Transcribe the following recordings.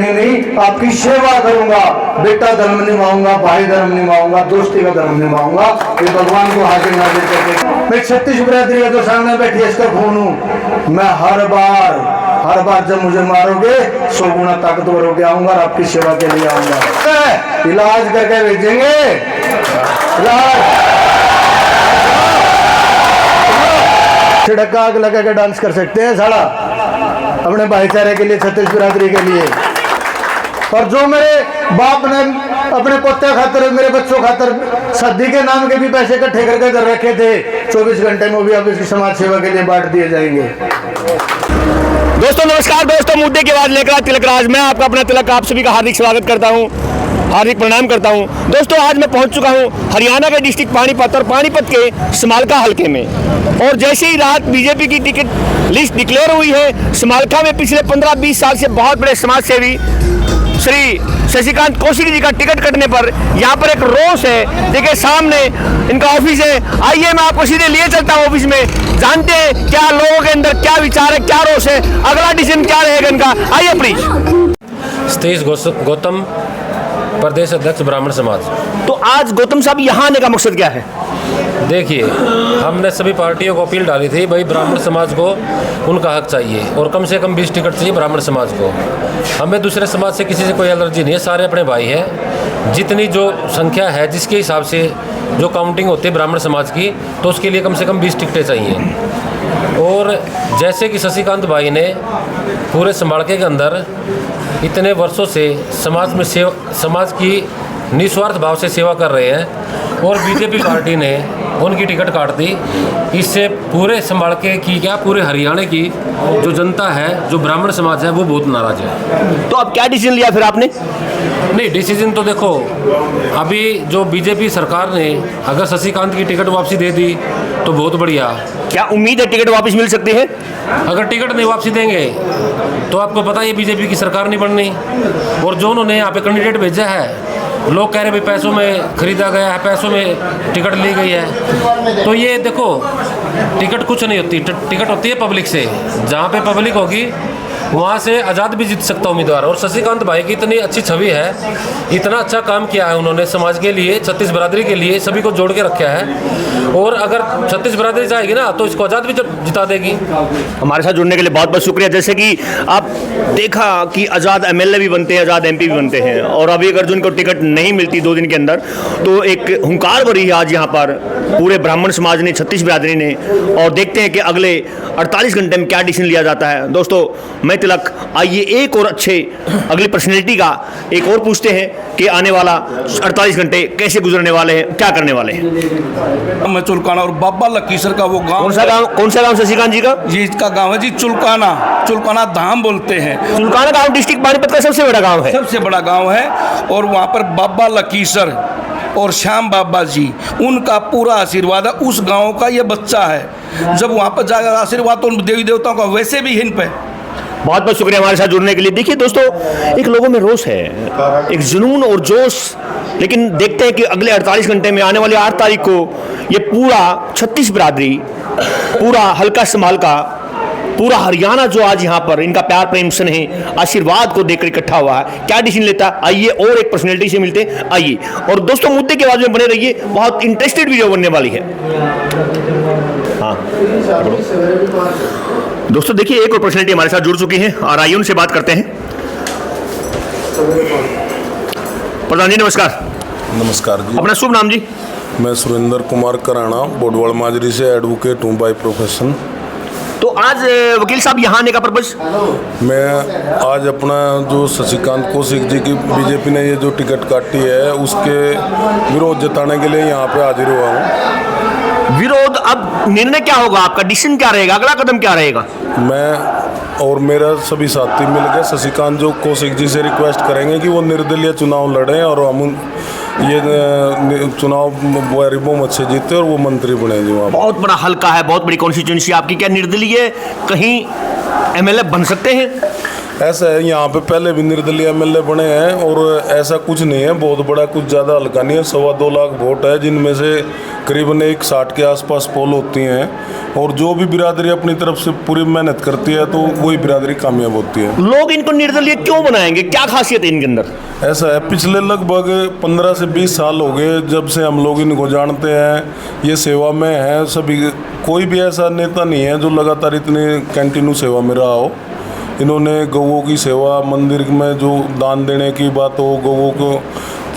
नहीं, आपकी सेवा करूंगा, बेटा धर्म निभाऊंगा, भाई धर्म निभाऊंगा, दोस्ती का धर्म निभाऊंगा। ये भगवान को हाजिर नाजिर करके मैं 36 बिरादरी का जो सामने बैठी है इसका खून हूं। मैं हर बार जब मुझे मारोगे 100 गुना ताकतवर होके आऊंगा और आपकी सेवा के लिए आऊंगा। इलाज करके भेजेंगे, छिड़का आग लगा के डांस कर सकते हैं साला अपने भाईचारे के लिए, 36 बिरादरी के लिए। और जो मेरे बाप ने अपने पोते खातर, मेरे बच्चों खातर सदी के नाम के भी पैसे इकट्ठे करके कर रखे थे, 24 घंटे में भी अब इसकी समाज सेवा के लिए बांट दिए जाएंगे। दोस्तों नमस्कार। दोस्तों मुद्दे की आवाज लेकर तिलक राज, मैं आपका अपना तिलक आप सभी का हार्दिक स्वागत करता हूं, हार्दिक प्रणाम करता हूं। दोस्तों आज मैं पहुंच चुका हूं हरियाणा के डिस्ट्रिक्ट पानीपत और पानीपत के समालखा हलके में। और जैसे ही रात बीजेपी की टिकट लिस्ट डिक्लेयर हुई है, समालखा में पिछले 15-20 साल से बहुत बड़े समाज सेवी श्री शशिकांत कौशिक जी का टिकट कटने पर यहाँ पर एक रोष है। देखिए सामने इनका ऑफिस है, आइए मैं आपको सीधे लिए चलता हूँ ऑफिस में, जानते हैं क्या लोगों के अंदर क्या विचार है, क्या रोष है, अगला डिसीजन क्या रहेगा इनका। आइए प्लीज। सतीश गौतम, प्रदेश अध्यक्ष ब्राह्मण समाज। तो आज गौतम साहब यहाँ आने का मकसद क्या है? देखिए, हमने सभी पार्टियों को अपील डाली थी, भाई ब्राह्मण समाज को उनका हक चाहिए और कम से कम 20 टिकट चाहिए ब्राह्मण समाज को। हमें दूसरे समाज से किसी से कोई एलर्जी नहीं है, सारे अपने भाई हैं। जितनी जो संख्या है जिसके हिसाब से जो काउंटिंग होती है ब्राह्मण समाज की, तो उसके लिए कम से कम 20 टिकटें चाहिए। और जैसे कि शशिकांत भाई ने पूरे समालखे के अंदर इतने वर्षों से समाज की निस्वार्थ भाव से सेवा कर रहे हैं और बीजेपी पार्टी ने उनकी टिकट काट दी। इससे पूरे समालखे की क्या पूरे हरियाणा की जो जनता है, जो ब्राह्मण समाज है, वो बहुत नाराज है। तो अब क्या डिसीजन लिया फिर आपने? नहीं, डिसीजन तो देखो, अभी जो बीजेपी सरकार ने अगर शशिकांत की टिकट वापसी दे दी तो बहुत बढ़िया। क्या उम्मीद है टिकट वापस मिल सकती है? अगर टिकट नहीं वापसी देंगे तो आपको पता है बीजेपी की सरकार नहीं बननी। और जो उन्होंने यहाँ पे कैंडिडेट भेजा है, लोग कह रहे भाई पैसों में खरीदा गया है, पैसों में टिकट ली गई है। तो ये देखो, टिकट कुछ नहीं होती, टिकट होती है पब्लिक से। जहाँ पे पब्लिक होगी वहाँ से आज़ाद भी जीत सकता उम्मीदवार। और शशिकांत भाई की इतनी अच्छी छवि है, इतना अच्छा काम किया है उन्होंने समाज के लिए, 36 बिरादरी के लिए, सभी को जोड़ के रखा है। और अगर 36 बिरादरी जाएगी ना तो इसको आज़ाद भी जिता देगी। हमारे साथ जुड़ने के लिए बहुत बहुत शुक्रिया। जैसे कि आप देखा कि आज़ाद MLA भी बनते हैं, आज़ाद MP भी बनते हैं, और अभी अगर जो उनको टिकट नहीं मिलती 2 दिन के अंदर, तो एक हुंकार भरी है आज यहाँ पर पूरे ब्राह्मण समाज ने, 36 बिरादरी ने। और देखते हैं कि अगले 48 घंटे में क्या डिसीजन लिया जाता है। दोस्तों मैं तिलक, आइए एक और अच्छे अगली पर्सनैलिटी का एक और पूछते हैं कि आने वाला 48 घंटे कैसे गुजरने वाले हैं, क्या करने वाले हैं। मैं चुलकाना और बाबा लकीसर का वो गांव। कौन सा गांव शशिकांत जी का? जी इसका गांव है जी चुलकाना धाम बोलते हैं। चुलकाना गांव डिस्ट्रिक्ट पानीपत का सबसे बड़ा गांव है, सबसे बड़ा गांव है। और वहाँ पर बाबा लकीसर और श्याम बाबा जी, उनका पूरा आशीर्वाद है। उस गांव का ये बच्चा है, जब वहाँ पर जाएगा आशीर्वाद तो देवी देवताओं का वैसे भी इन पे। बहुत बहुत शुक्रिया हमारे साथ जुड़ने के लिए। देखिए दोस्तों, एक लोगों में रोष है, एक जुनून और जोश, लेकिन देखते हैं कि अगले 48 घंटे में आने वाली 8 तारीख को ये पूरा 36 बिरादरी, पूरा हल्का समालखा, पूरा हरियाणा जो आज यहाँ पर इनका प्यार प्रेम स्नेह आशीर्वाद को देकर इकट्ठा हुआ है, क्या डिसीजन लेता है। आइए और एक पर्सनैलिटी से मिलते हैं। आइए, और दोस्तों मुद्दे के बाद में बने रहिए, बहुत इंटरेस्टेड वीडियो बनने वाली है। हाँ दोस्तों देखिए, एक और पर्सनैलिटी हमारे साथ जुड़ चुकी है और आइए उनसे बात करते हैं। प्रधान जी नमस्कार। नमस्कार जी। अपना शुभ नाम जी? मैं सुरेंद्र कुमार कराना, बोडवाल माजरी से एडवोकेट हूँ बाय प्रोफेशन। तो आज वकील साहब यहाँ आने का पर्पस? मैं आज अपना जो शशिकांत कौशिक जी की बीजेपी ने ये जो टिकट काटी है उसके विरोध जताने के लिए यहाँ पे हाजिर हुआ हूँ। विरोध, अब निर्णय क्या होगा आपका, डिसीजन क्या रहेगा, अगला कदम क्या रहेगा? मैं और मेरा सभी साथी मिलकर शशिकांत जो कौशिक जी से रिक्वेस्ट करेंगे कि वो निर्दलीय चुनाव लड़ें और हम ये चुनाव बहुमत से जीते और वो मंत्री बने जी। वहाँ बहुत बड़ा हल्का है, बहुत बड़ी कॉन्स्टिट्यूंसी आपकी, क्या निर्दलीय कहीं MLA बन सकते हैं? ऐसा है, यहाँ पे पहले भी निर्दलीय एमएलए बने हैं और ऐसा कुछ नहीं है बहुत बड़ा, कुछ ज़्यादा हल्का नहीं है। 2.25 लाख वोट है, जिनमें से करीबन 160 के आसपास पोल होती हैं और जो भी बिरादरी अपनी तरफ से पूरी मेहनत करती है तो वही बिरादरी कामयाब होती है। लोग इनको निर्दलीय क्यों बनाएंगे, क्या खासियत है इनके अंदर? ऐसा है, पिछले लगभग 15 से 20 साल हो गए जब से हम लोग इनको जानते हैं, ये सेवा में है सभी। कोई भी ऐसा नेता नहीं है जो लगातार इतने कंटिन्यू सेवा में रहा हो। इन्होंने गौओं की सेवा, मंदिर में जो दान देने की बात हो, गौओं को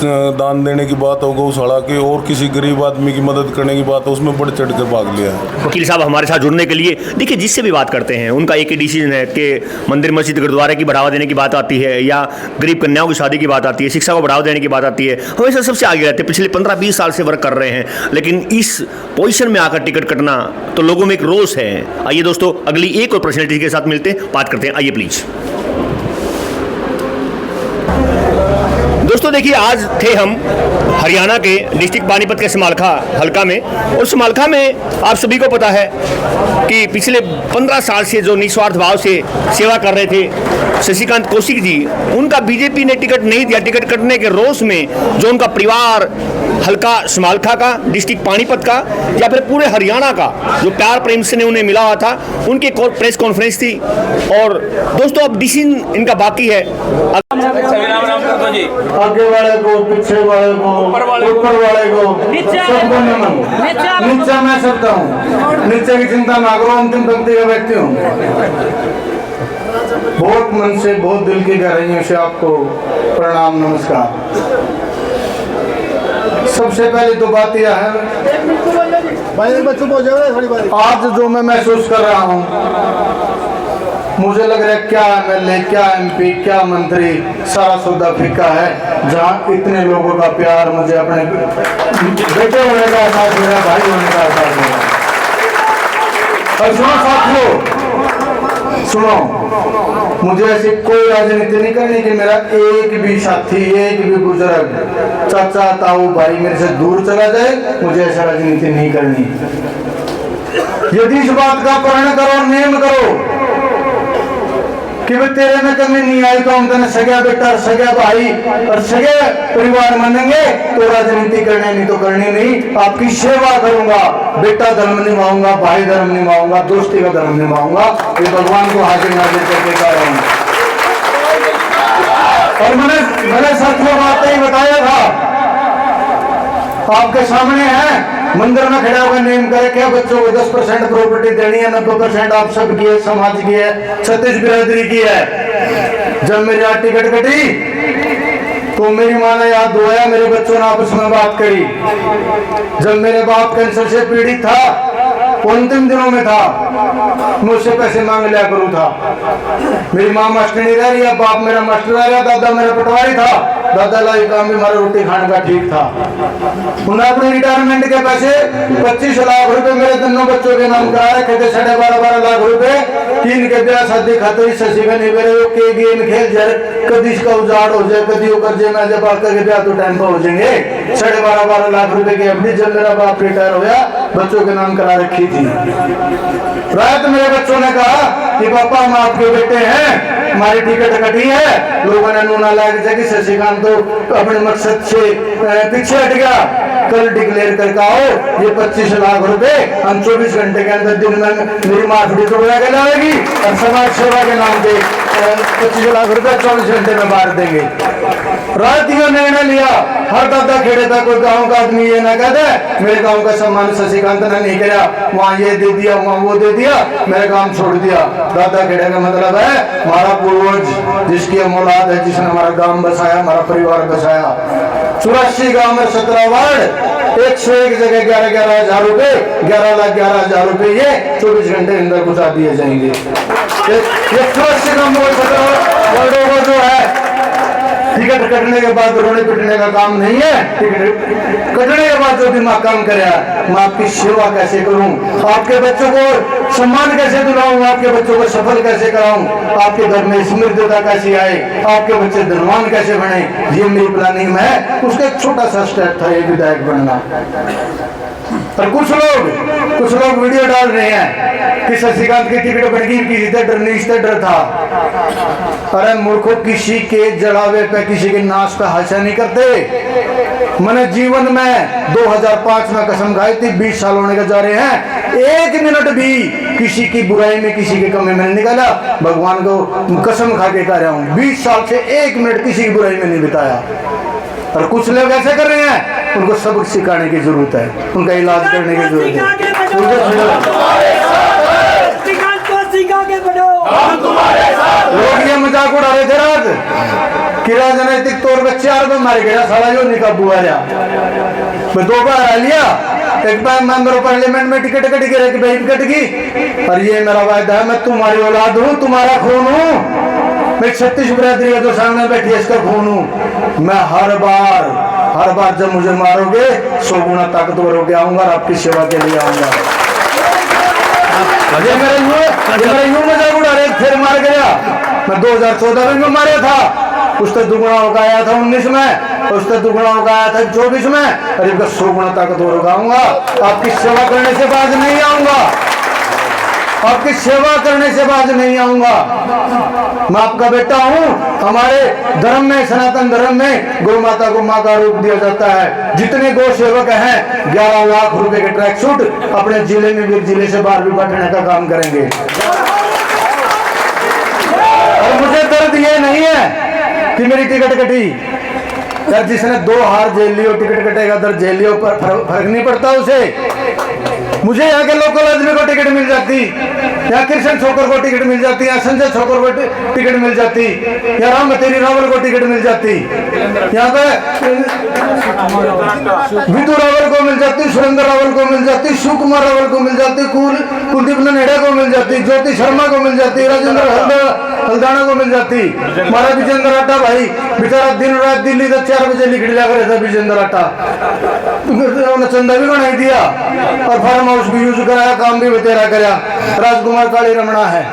दान देने की बात हो, गौशाला की, और किसी गरीब आदमी की मदद करने की बात हो, उसमें बढ़ चढ़ कर भाग लिया है। वकील साहब हमारे साथ जुड़ने के लिए, देखिए जिससे भी बात करते हैं उनका एक ही डिसीजन है कि मंदिर मस्जिद गुरुद्वारे की बढ़ावा देने की बात आती है या गरीब कन्याओं की शादी की बात आती है, शिक्षा को बढ़ावा देने की बात आती है, हमेशा सबसे आगे रहते हैं। पिछले 15-20 साल से वर्क कर रहे हैं, लेकिन इस पोजीशन में आकर टिकट कटना तो लोगों में एक रोष है। आइए दोस्तों, अगली एक और पर्सनैलिटी के साथ मिलते हैं, बात करते हैं। आइए प्लीज दोस्तों, देखिए आज थे हम हरियाणा के डिस्ट्रिक्ट पानीपत के समालखा हल्का में, और समालखा में आप सभी को पता है कि पिछले 15 साल से जो निस्वार्थ भाव से सेवा कर रहे थे शशिकांत कौशिक जी, उनका बीजेपी ने टिकट नहीं दिया। टिकट कटने के रोष में जो उनका परिवार हल्का समालखा का, डिस्ट्रिक्ट पानीपत का या फिर पूरे हरियाणा का जो प्यार प्रेम से उन्हें मिला हुआ था, उनकी प्रेस कॉन्फ्रेंस थी। और दोस्तों अब डिसीजन इनका बाकी है। आगे वाले को, पीछे वाले को, ऊपर वाले को, सबको नमन। नीचा मैं सकता हूँ, नीचे की चिंता ना करो, अंतिम पंक्ति का व्यक्ति हूँ। बहुत मन से, बहुत दिल की गहराइयों से आपको प्रणाम, नमस्कार। सबसे पहले तो बात यह है, आज जो मैं महसूस कर रहा हूँ, मुझे लग रहा है क्या एमएलए, क्या एमपी, क्या मंत्री, सारा सौदा फीका है। जहाँ इतने लोगों का प्यार, मुझे अपने बेटे होने का एहसास हो रहा है, भाई होने का एहसास हो रहा है। और सुनो साथियों, सुनो, मुझे ऐसी कोई राजनीति नहीं करनी कि मेरा एक भी साथी, एक भी बुजुर्ग, चाचा, ताऊ, भाई मेरे से दूर चला जाए। मुझे ऐसा राजनीति नहीं करनी। यदि इस बात का प्रण करो, नियम करो कि वे तेरे में कमी नहीं आई तो हम तेने सगा बेटा, सगा भाई और सगे परिवार मानेंगे, तो राजनीति करने नहीं तो करनी नहीं। आपकी सेवा करूंगा, बेटा धर्म निभाऊंगा, भाई धर्म निभाऊंगा, दोस्ती का धर्म निभाऊंगा। ये भगवान को हाजिर नाजिर करके कह रहा हूं। और मैंने साथियों बात ही बताया था, आपके सामने है, मंदिर में खड़ा होकर नेम करे क्या बच्चों को 10% प्रॉपर्टी देनी है, 90% आप सब की है, समाज की है, छत्तीस बिरादरी की है। जब मेरी यहाँ टिकट कटी तो मेरी माँ ने याद धोया, मेरे बच्चों ने आपस में बात करी। जब मेरे बाप कैंसर से पीड़ित था, अंतिम दिनों में था, मैं उससे पैसे मांग लिया करूँ था। मेरी माँ मास्टरनी रह रही है, बाप मेरा मास्टर रह रहा, दादा मेरा पटवारी था, दादा लाई काम भी हमारा रोटी खाने का ठीक था। उन्होंने अपने रिटायरमेंट के पैसे 25 लाख रुपए मेरे दोनों बच्चों के नाम करा रखे थे, 12.5 लाख रुपए। तीन के ब्याह शादी खाते शशि का नहीं के गेम खेल जाए, कभी इसका उजाड़ हो जाए, कभी वो कर्जे में जब आपका के ब्याह तो टाइम पर हो जाएंगे। 12.5 लाख रुपए की एफडी जब मेरा बाप रिटायर होया, बच्चों के नाम करा रखी थी। रात मेरे बच्चों ने कहा कि पापा हम आपके बेटे हैं, हमारी टिकट कटी है। लोगों ने नूना लाग जाए कि शशिकांत तो अपने मकसद से पीछे हट गया, कल डिक्लेयर करके आओ ये 25 लाख रुपए हम 24 घंटे के अंदर दिन में मेरी माफी तो बना के लाएगी और समाज सेवा के नाम पे 25 लाख रुपए 24 घंटे में बांट देंगे। रात यह निर्णय लिया, हर दादा खेड़े था, कोई गाँव का आदमी ये ना कहते मेरे गाँव का सम्मान शशिकांत ने नहीं किया, वहाँ ये दे दिया, वहाँ वो दे दिया, मेरे काम छोड़ दिया। दादा खेड़े का मतलब है हमारा पूर्वज, जिसकी हम औलाद है, जिसने हमारा गांव बसाया, हमारा परिवार बसाया। 84 गांव में 17 वार्ड, 101 जगह 11-11 हजार रुपए, 11,11,000 रुपए ये 24 घंटे के अंदर पहुंचा दिए जाएंगे। ये 84 गांव में 17 वार्डों को जो है टिकट कटने के बाद रोने पिटने का काम नहीं है। टिकट कटने के बाद जो दिमाग काम करे, मैं आपकी सेवा कैसे करूं, आपके बच्चों को सम्मान कैसे दिलाऊं, आपके बच्चों को सफल कैसे कराऊं, आपके घर में समृद्धता कैसी आए, आपके बच्चे धनवान कैसे बने, ये मेरी प्लानिंग में है। उसका एक छोटा सा स्टेप था ये विधायक बनना। पर कुछ लोग वीडियो डाल रहे हैं कि शशिकांत की टिकट बन गई, किसी से डर नहीं, इससे डर था। अरे मूर्खों, किसी के जड़ावे पे, किसी के नाश पे हासिल नहीं करते। मैंने जीवन में 2005 में कसम खाई थी, 20 साल होने का जा रहे हैं, 1 मिनट भी किसी की बुराई में, किसी के कमी में नहीं निकाला। भगवान को कसम खा के कह रहा हूँ, 20 साल से 1 मिनट किसी की बुराई में नहीं बिताया। और कुछ लोग ऐसे कर रहे हैं, उनको सबक सिखाने की जरूरत है, उनका इलाज करने की जरूरत है। लोग ये मजाक उड़ा रहे थे रात कि राजनीतिक तौर पर 4 बार मारे गया, साला जो निकाबू आ रहा, मैं 2 बार आ लिया। एक बार मेंबर ऑफ पार्लियामेंट में टिकट कट गई, और ये मेरा वायदा है, मैं तुम्हारी औलाद हूँ, तुम्हारा खून हूँ, मैं 36 बिरादरी का जो सामने बैठी है इसका खून हूँ। मैं हर बार जब मुझे मारोगे 100 गुना ताकतवर होकर आऊंगा और आपकी सेवा के लिए आऊंगा। ये मेरा यूं मजाक उड़ा रहे, फिर मार गया। मैं 2014 में मारा था, उससे दुगुना होकर आया था 19 में, उससे दुगुना होकर आया था 24 में, और इनका 100 गुना ताकतवर होकर आऊंगा। आपकी सेवा करने से बाज नहीं आऊंगा, आपकी सेवा करने से बाज नहीं आऊंगा। मैं आपका बेटा हूं। हमारे धर्म में, सनातन धर्म में गौ माता को मां का रूप दिया जाता है। जितने गौ सेवक हैं 11 लाख रुपए के ट्रैक सूट अपने जिले में भी, जिले से बाहर भी बैठने का काम करेंगे। और मुझे दर्द ये नहीं है कि मेरी टिकट कटी, यार जिसने 2 हार झेल लियो, टिकट कटेगा, दर्द झेल लियो, पर फर्क नहीं पड़ता उसे। मुझे यहाँ के लोकल आदमी को टिकट मिल जाती, यहाँ कृष्ण छोकर को टिकट मिल जाती, यहाँ संजय छोकर को टिकट मिल जाती, यहाँ राम तेरी रावल को टिकट मिल जाती, यहाँ पे विदु रावल को मिल जाती, सुरेंद्र रावल को मिल जाती, शिव कुमार रावल को मिल जाती, कुलदीप ननेड़ा को मिल जाती, ज्योति शर्मा को मिल जाती, राजेंद्र हल्दाना को मिल जाती। हमारा विजेंद्र आटा भाई बेचारा दिन रात दिल्ली तक 4 बजे लिख लिया करे था। विजेंद्र आटा उन्होंने चंदा भी बनाई दिया और फार्म हाउस भी यूज कराया, काम भी बतेरा कराया। राजकुमार काली रमणा है,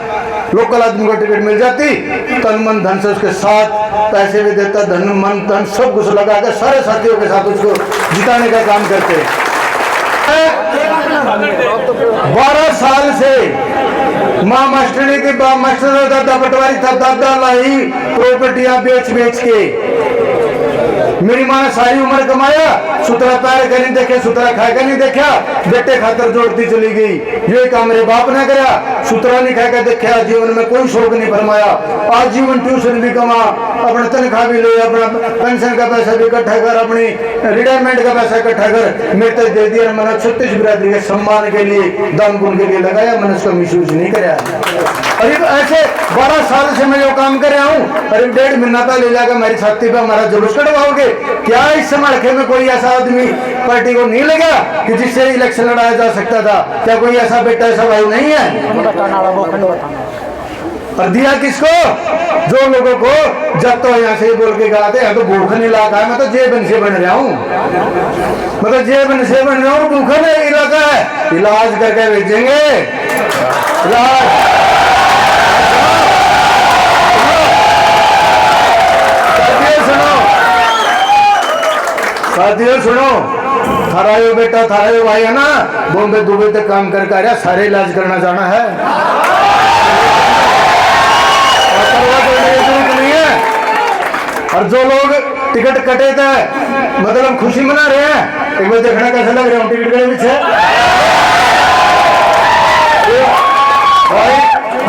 लोकल आदमी को टिकट मिल जाती, तन मन धन से उसके साथ पैसे भी देता, धन मन धन सब कुछ लगा के सारे साथियों के साथ उसको जिताने का काम करते। 12 साल से माँ मास्टरनी के मास्टर दादा पटवारी था, दादा लाई प्रॉपर्टियां बेच के। मेरी माँ ने सारी उम्र कमाया, सुतरा पैर का नहीं देखे, सुतरा खाए का नहीं देखा, बेटे खातर जोड़ती चली गई। ये काम मेरे बाप ने करा, सुतरा नहीं खाए का देखा, जीवन में कोई शौक नहीं फरमाया। आज जीवन ट्यूशन भी कमा, अपना तनख्वाह भी ले, अपना पेंशन का पैसा भी इकट्ठा कर, अपनी रिटायरमेंट का पैसा इकट्ठा कर, मेरे तक दे दिया। मैंने 36 बिरादरी के सम्मान के लिए, दान पुण्य के लिए लगाया, मैंने उसका मिसयूज नहीं कराया। अरे ऐसे 12 साल से मैं जो काम कर रहा हूँ, अरे 1.5 महीना पहले लेकर मेरी छाती पे हमारा जुलूस कटवाओगे क्या? इस समझे में कोई ऐसा आदमी पार्टी को नहीं लगा कि जिससे इलेक्शन लड़ाया जा सकता था? क्या कोई ऐसा बेटा, ऐसा भाई नहीं है? और दिया किसको? जो लोगों को जब तो यहाँ से बोल के गाते हैं तो भूखन इलाका है, मैं तो जेबन से बन रहा हूँ, मैं तो जेबन से बन रहा हूँ, भूखन इलाका है, इलाज करके भेजेंगे। साथियों सुनो, थारा बेटा, थारा भाई है ना, बॉम्बे दुबई तक काम करके आ रहा, सारे इलाज करना जाना है, नहीं है। और जो लोग टिकट कटे थे, मतलब खुशी मना रहे हैं, एक बार देखना कैसा लग रहा हूँ टिकट के पीछे भाई,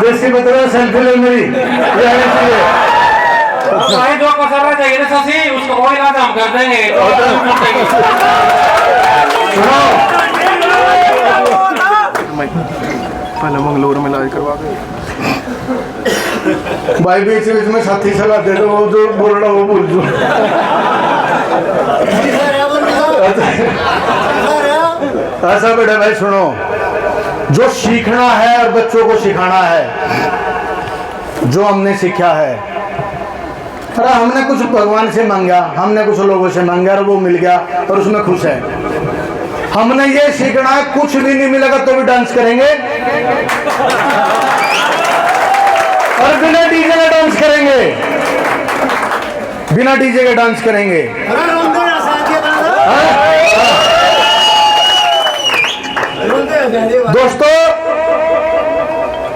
जैसी मतलब सेल्फी ले मेरी, जो कसर चाहिए ना ससी, उसको कोई इलाज हम कर देंगे। पहले मंगलोर में इलाज करवा दे भाई, बीच बीच में साथी सलाह दे दो, वो जो बोल रहा वो भूल जाओ। ऐसा बेटा भाई सुनो, जो सीखना है और बच्चों को सिखाना है, जो हमने सीखा है, अरे हमने कुछ भगवान से मांगा, हमने कुछ लोगों से मांगा और वो मिल गया और उसमें खुश है। हमने ये सीखना है, कुछ भी नहीं मिलेगा तो भी डांस करेंगे और बिना डीजे के डांस करेंगे, बिना डीजे के डांस करेंगे। दोस्तों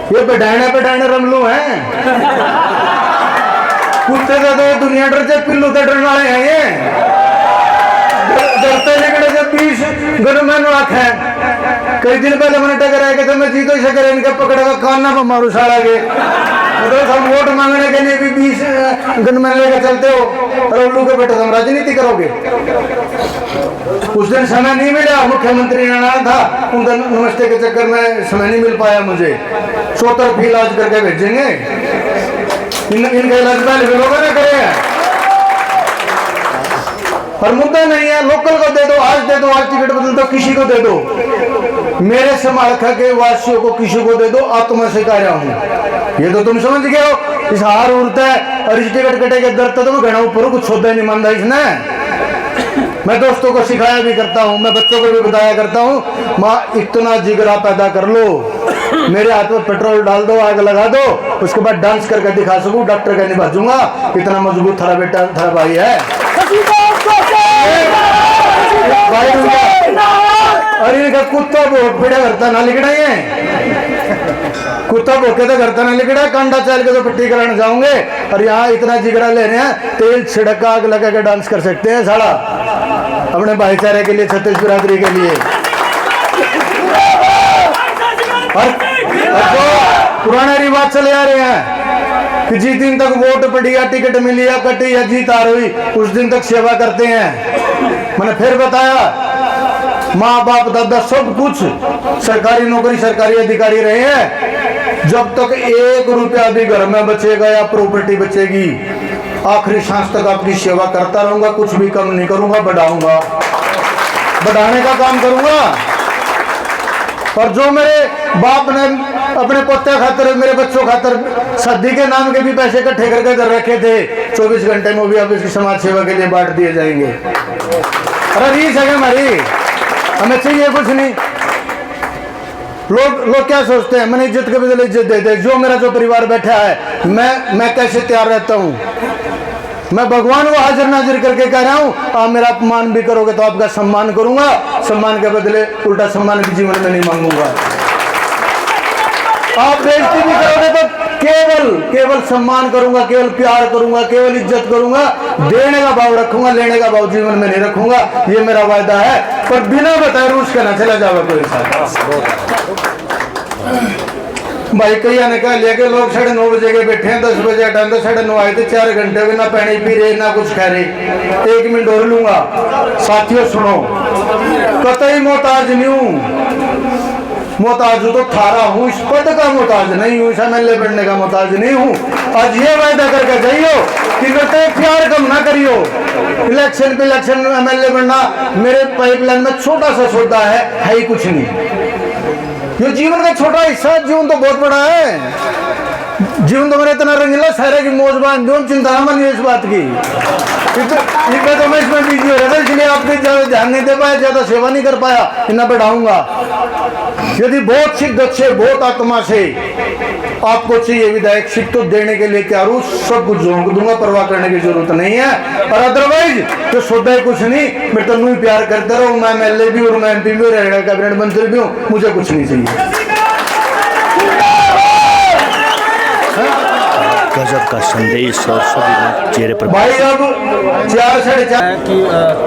ये बेडाने रमलू हैं। कुत्ते से तो दुनिया डर जाए, पिल्लू से डरने वाले हैं ये। डरते निकले जब 20 गनमैन रख है। कई दिन पहले मैंने टकराया कि मैं जीतो ही सके इनके पकड़ेगा कान्ना पर मारू साड़ा के। मतलब हम वोट मांगने के लिए भी 20 गनमैन लेकर चलते हो और उल्लू के बेटे तुम राजनीति करोगे। उस दिन समय नहीं मिला, मुख्यमंत्री ने आना था, उनका नमस्ते के चक्कर में समय नहीं मिल पाया मुझे। 100 इलाज करके भेजेंगे। इनका इलाज पहले भी लोगों ने करे हैं। और मुद्दा नहीं है, लोकल को दे दो, आज टिकट बदल दो, किसी को दे दो। मेरे समालखा के वासियों को किसी को दे दो, आत्मा से कह रहा हूं। ये तो तुम समझ गए हो। इस हार उड़ता है और इस टिकट कटे के दर्द तो मैं घना ऊपर कुछ होता नहीं मानता इसने। मैं दोस्तों को सिखाया भी करता हूं, मैं बच्चों को भी बताया करता हूं, माँ इतना जिगरा पैदा कर लो, मेरे हाथ में पेट्रोल डाल दो, आग लगा दो, उसके बाद डांस करके दिखा सकूं, डॉक्टर का नहीं बाजूंगा, इतना मजबूत थारा बेटा थारा भाई है। अरे इनका कुत्ता भोग पीड़ा करता ना लिखना कुत्ता भोके तो करता ना लिखना। कांडा चल के तो पट्टी कराने जाओगे और यहाँ इतना जिगरा ले रहे हैं, तेल छिड़क आग लगा के डांस कर सकते हैं साला अपने भाईचारे के लिए, छत्तीस बिरादरी के लिए। और पुराने रिवाज चले आ रहे हैं कि जिस दिन तक वोट पड़ी या टिकट मिली या कटी या जीत हार हुई उस दिन तक सेवा करते हैं। मैंने फिर बताया, माँ बाप दादा सब कुछ सरकारी नौकरी सरकारी अधिकारी रहे हैं, जब तक 1 रुपया भी घर में बचेगा या प्रॉपर्टी बचेगी आखिरी सांस तक आपकी सेवा करता रहूंगा, कुछ भी कम नहीं करूंगा, बढ़ाऊंगा, बढ़ाने का काम करूंगा। और जो मेरे बाप ने अपने पोते खातर मेरे बच्चों खातर शादी के नाम के भी पैसे इकट्ठे करके कर रखे थे, 24 घंटे में भी अब इसकी समाज सेवा के लिए बांट दिए जाएंगे। अरे रीस है हमारी, हमें चाहिए कुछ नहीं। लोग क्या सोचते हैं, मैंने इज्जत के बदले इज्जत दे दे। जो मेरा जो परिवार बैठा है मैं कैसे तैयार रहता हूँ, मैं भगवान को हाजिर नाजिर करके कह रहा हूँ, आप मेरा अपमान भी करोगे तो आपका सम्मान करूंगा, सम्मान के बदले उल्टा सम्मान भी जीवन में नहीं मांगूंगा। आप बेइज्जती भी करोगे तो केवल सम्मान करूंगा, केवल प्यार करूंगा, केवल इज्जत करूंगा, देने का भाव रखूंगा, लेने का भाव जीवन में नहीं रखूंगा, ये मेरा वायदा है। पर बिना बताए रूस का ना चला जाओगे कोई भाई। कई ने कहा लेके लोग 9:30 बजे के बैठे हैं, 10 बजे टाइम तो 9:30 आए थे, 4 घंटे में ना पानी पी रहे ना कुछ खा रहे। 1 मिनट और लूंगा साथियों, सुनो, कतई मोहताज नहीं हूं, मोहताज तो थारा हूँ, इस पद का मोहताज नहीं हूँ, इस एमएलए बनने का मोहताज नहीं हूँ। आज ये वायदा करके जाइयो कि करते प्यार कम ना करियो, इलेक्शन पे इलेक्शन एमएलए बनना मेरे पाइपलाइन में छोटा सा सौदा है ही कुछ नहीं। ये जीवन का छोटा हिस्सा, जीवन तो बहुत बड़ा है। जीवन तो मेरा इतना रंगीला सारे की मौज बांध दो, चिंता न मानिए इस बात की। तो मैं इसमें बिजी हो रहा था, इसलिए आपने ज्यादा ध्यान नहीं दे पाया, ज्यादा सेवा नहीं कर पाया, इतना बढ़ाऊंगा। यदि बहुत शिद्दत से बहुत आत्मा से आपको चाहिए विधायक सीट तो देने के लिए क्या रू, सब कुछ झोंक दूंगा, परवाह करने की जरूरत नहीं है। और अदरवाइज तो सौदा कुछ नहीं, मैं तो नहीं प्यार करता रहूं, मैं एमएलए भी हूँ, मैं एमपी भी हूँ, कैबिनेट मंत्री भी हूँ, मुझे कुछ नहीं चाहिए। गजब का संदेश और सभी चेहरे पर भाई अब 4 साढ़े 4 कि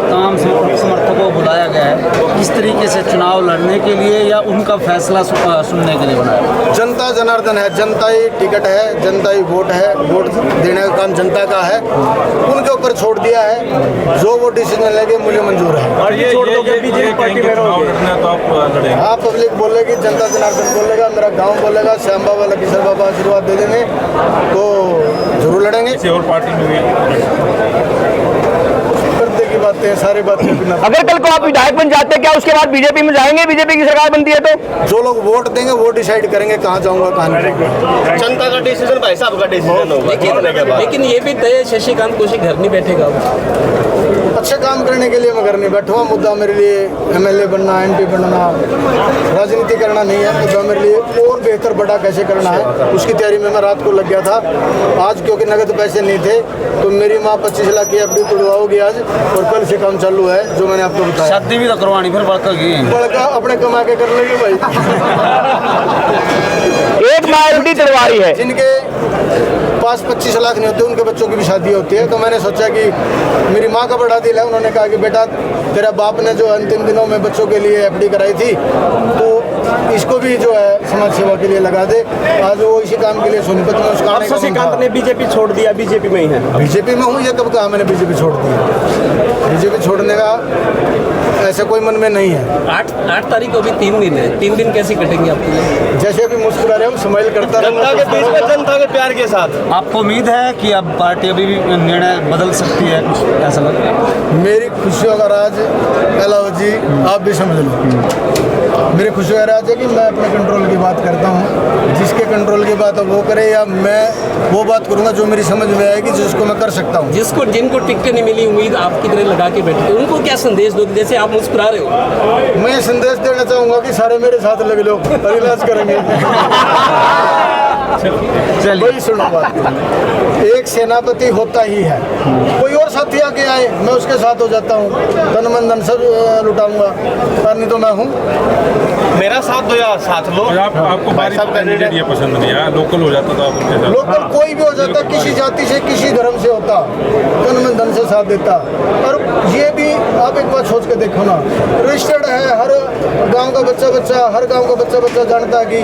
तमाम समर्थकों को बुलाया गया है, इस तरीके से चुनाव लड़ने के लिए या उनका फैसला सुनने के लिए बनाया? जनता जनार्दन है, जनता ही टिकट है, जनता ही वोट है, वोट देने का काम जनता का है, उनके ऊपर छोड़ दिया है, जो वो डिसीजन लेंगे मुझे मंजूर है। और ये बीजेपी पार्टी में तो आप लड़ेंगे? हाँ, पब्लिक बोलेगी, जनता जनार्दन बोलेगा, मेरा गाँव बोलेगा, श्याम बाबा लकीसर बाबा आशीर्वाद दे देंगे तो जरूर लड़ेंगे। किसी और पार्टी में पर्दे की बातें, सारी बातें। अगर कल को आप विधायक बन जाते हैं, क्या उसके बाद बीजेपी में जाएंगे? बीजेपी की सरकार बनती है तो जो लोग वोट देंगे वो डिसाइड करेंगे कहाँ जाऊंगा कहाँ नहीं। जनता का डिसीजन भाई साहब का डिसीजन होगा। लेकिन ये भी तय शशिकांत कोशी घर नहीं बैठेगा। अच्छे काम करने के लिए मैं घर नहीं बैठा हुआ। मुद्दा मेरे लिए एमएलए बनना, एमपी बनना, राजनीति करना नहीं है। मुद्दा मेरे लिए और बेहतर बड़ा कैसे करना है, उसकी तैयारी में मैं रात को लग गया था। आज क्योंकि नगद पैसे नहीं थे तो मेरी माँ 25 लाख की एफडी तुड़वाओगी आज, और कल से काम चालू है जो मैंने आपको बताया। शादी भी तो करवानी फिर बड़का की बड़का अपने कमा के कर लेंगे भाई। एक माँ एफडी तलवारी है। जिनके पास 25 लाख नहीं होते उनके बच्चों की भी शादी होती है। तो मैंने सोचा कि मेरी माँ का बड़ा दिल है, उन्होंने कहा कि बेटा तेरा बाप ने जो अंतिम दिनों में बच्चों के लिए एफडी कराई थी तो इसको भी जो है समाज सेवा के लिए लगा दे। आज वो इसी काम के लिए सोनीपत में उसका आने का मन था। शशिकांत ने बीजेपी छोड़ दिया, बीजेपी में ही है। बीजेपी में हूँ, ये कब कहा मैंने बीजेपी छोड़ दी? बीजेपी छोड़ने का ऐसा कोई मन में नहीं है। 8 तारीख को भी 3 दिन है, 3 दिन कैसे कटेंगे आपको? जैसे अभी मुस्कुरा रहे हो, स्माइल करता जनता के बीच में, जनता के प्यार के साथ। आपको उम्मीद है कि अब पार्टी अभी भी निर्णय बदल सकती है, कुछ ऐसा लगता है? मेरी खुशियों का राज अलावा जी आप भी समझ लो। मेरी खुशी का राज है कि मैं अपने कंट्रोल की बात करता हूँ। जिसके कंट्रोल की बात है वो करे, या मैं वो बात करूँगा जो मेरी समझ में आएगी, जिसको मैं कर सकता हूँ। जिनको टिकटें नहीं मिली, उम्मीद आपकी तरह लगा के बैठे, उनको क्या संदेश दोगे? जैसे आप मुस्कुरा रहे हो। मैं संदेश देना चाहूँगा कि सारे मेरे साथ लग लो और इलाज करेंगे। वही सुनो बात, एक सेनापति होता ही है, कोई और साथी आके आए मैं उसके साथ हो जाता हूँ, तन मन धन सब लुटाऊंगा, पर नहीं तो मैं हूँ। मेरा साथ दो या साथ लो। आपको भाई साहब कैंडिडेट ये पसंद नहीं आया, लोकल हो जाता तो आप उनके साथ। लोकल कोई भी हो जाता, किसी जाति से किसी धर्म से होता, तन मन धन से साथ देता। और ये भी आप एक बार सोच के देखो ना, रजिस्टर्ड है, हर गांव का बच्चा हर गांव का बच्चा जानता है कि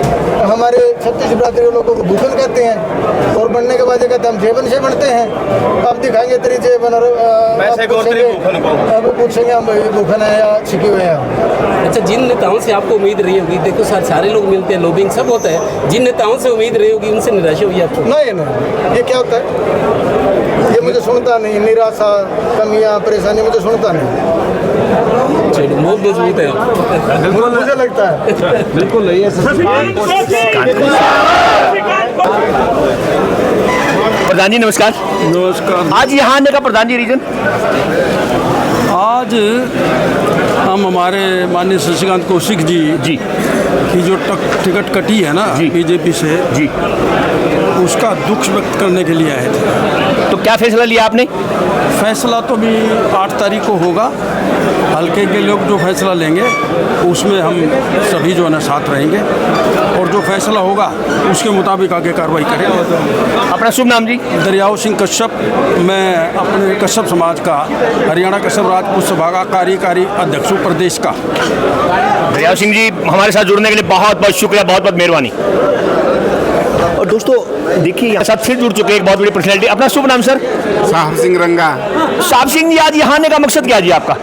हमारे छत्तीस बिरादरी लोगों को भूखन कहते हैं, और बनने के बाद ये कहते हैं हम जेबन से बनते हैं। अब दिखाएंगे तेरी जेबन और अब पूछेंगे हम भूखन है या छिकी हुए हैं। अच्छा, जिन नेताओं से आपको उम्मीद रही होगी, देखो सारे लोग मिलते हैं, लॉबिंग सब होता है, जिन नेताओं से उम्मीद रही होगी उनसे निराशा हुई आपको? नहीं, ये क्या होता है? ये मुझे सुनता नहीं, निराशा, कमियां, परेशानी मुझे सुनता नहीं। चलो, बहुत मजबूत है मुझे लगता है। बिल्कुल नहीं है। प्रधान जी नमस्कार। नमस्कार। आज यहाँ आने का प्रधान जी रीजन? आज हम हमारे माननीय शशिकांत कौशिक जी की जो टिकट कटी है ना बीजेपी से जी, उसका दुख व्यक्त करने के लिए आए थे। तो क्या फैसला लिया आपने? फैसला तो भी 8 तारीख को होगा। हल्के के लोग जो फैसला लेंगे उसमें हम सभी जो है ना साथ रहेंगे, और जो फैसला होगा उसके मुताबिक आगे कार्रवाई करेंगे। अपना शुभ नाम जी? दरियाव सिंह कश्यप। मैं अपने कश्यप समाज का, हरियाणा कश्यप राजपूत सभा का कार्यकारी अध्यक्ष हूँ प्रदेश का। दरियाव सिंह जी, हमारे साथ जुड़ने के लिए बहुत बहुत शुक्रिया, बहुत बहुत मेहरबानी। और दोस्तों देखिए यहाँ साथ फिर जुड़ चुके एक बहुत बड़ी पर्सनैलिटी। अपना शुभ नाम सर? साहब सिंह रंगा। साहब सिंह जी, आज यहाँ आने का मकसद क्या है जी आपका?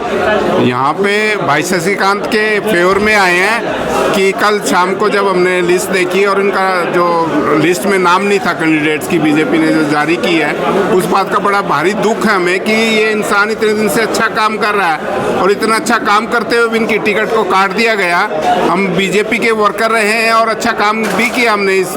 यहाँ पे भाई शशिकांत के फेवर में आए हैं कि कल शाम को जब हमने लिस्ट देखी और उनका जो लिस्ट में नाम नहीं था कैंडिडेट्स की, बीजेपी ने जो जारी की है, उस बात का बड़ा भारी दुख है हमें कि ये इंसान इतने दिन से अच्छा काम कर रहा है और इतना अच्छा काम करते हुए भी इनकी टिकट को काट दिया गया। हम बीजेपी के वर्कर रहे हैं और अच्छा काम भी किया हमने इस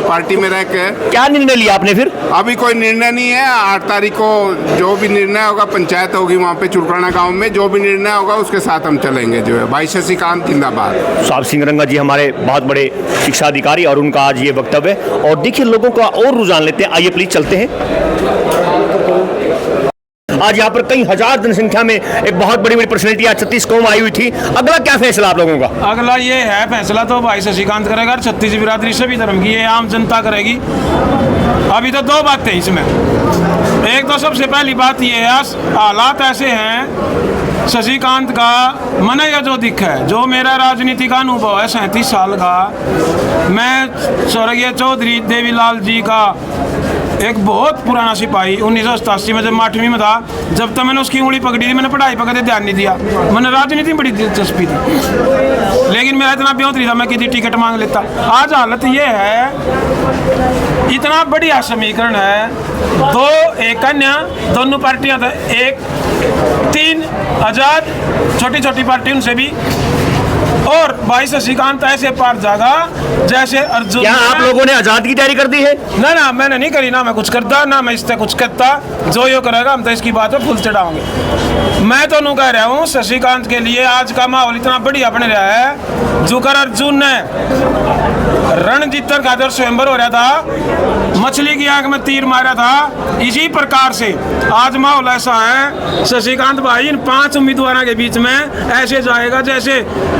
पार्टी में रह के। क्या निर्णय लिया आपने फिर? अभी कोई निर्णय नहीं है। 8 तारीख को जो भी निर्णय होगा, पंचायत होगी वहाँ पे चुरकाना गांव में, जो भी निर्णय होगा उसके साथ हम चलेंगे। जो है भाई शशिकांत जिंदाबाद। साहब सिंह रंगा जी हमारे बहुत बड़े शिक्षा अधिकारी, और उनका आज ये वक्तव्य है। और देखिए लोगों का और रुझान लेते हैं, आइए प्लीज चलते हैं। आज यहाँ पर कई हजार जनसंख्या में एक बहुत बड़ी पर्सनैलिटी आज छत्तीस कौम आई हुई थी। अगला क्या फैसला आप लोगों का? अगला ये है फैसला तो भाई शशिकांत करेगा, छत्तीस बिरादरी सभी धर्म की, ये आम जनता करेगी। अभी तो 2 बातें इसमें। एक तो सबसे पहली बात ये है, हालात ऐसे हैं, शशिकांत का मन या जो दिख है, जो मेरा राजनीति का अनुभव है 37 साल का, मैं स्वर्गीय चौधरी देवीलाल जी का एक बहुत पुराना सिपाही 1987 में जब 8वीं में था, जब तक मैंने उसकी उंगली पकड़ी थी, मैंने पढ़ाई पर कभी ध्यान नहीं दिया। मैंने राजनीति में बड़ी दिलचस्पी थी, लेकिन मेरा इतना बेहतरी था, मैं किसी टिकट मांग लेता। आज हालत ये है, इतना बढ़िया समीकरण है, 2 एक कन्या, दोनों पार्टियां, 1 3 आजाद, छोटी छोटी पार्टी उनसे भी, और भाई शशिकांत ऐसे पार जागा जैसे अर्जुन। क्या आप लोगों ने आजाद की तैयारी कर दी है? ना मैंने नहीं करी, ना मैं कुछ करता, ना मैं इससे कुछ करता। जो यो करेगा हम तो इसकी बात पे फूल चढ़ाओगे। मैं तो नहीं कह रहा हूँ, शशिकांत के लिए आज का माहौल इतना बढ़िया बन रहा है। जो कर अर्जुन ने रणजीत का जब स्वयंवर हो रहा था, मछली की आंख में तीर मारा था, इसी प्रकार से आज माहौल ऐसा है, शशिकांत भाई इन 5 उम्मीदवारों के बीच में ऐसे जाएगा जैसे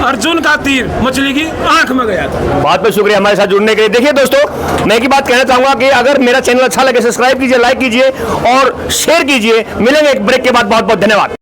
अर्जुन का तीर मछली की आंख में गया था। बहुत बहुत शुक्रिया हमारे साथ जुड़ने के लिए। देखिए दोस्तों, मैं एक ही बात कहना चाहूंगा कि अगर मेरा चैनल अच्छा लगे सब्सक्राइब कीजिए, लाइक कीजिए और शेयर कीजिए। मिलेंगे एक ब्रेक के बाद। बहुत बहुत धन्यवाद।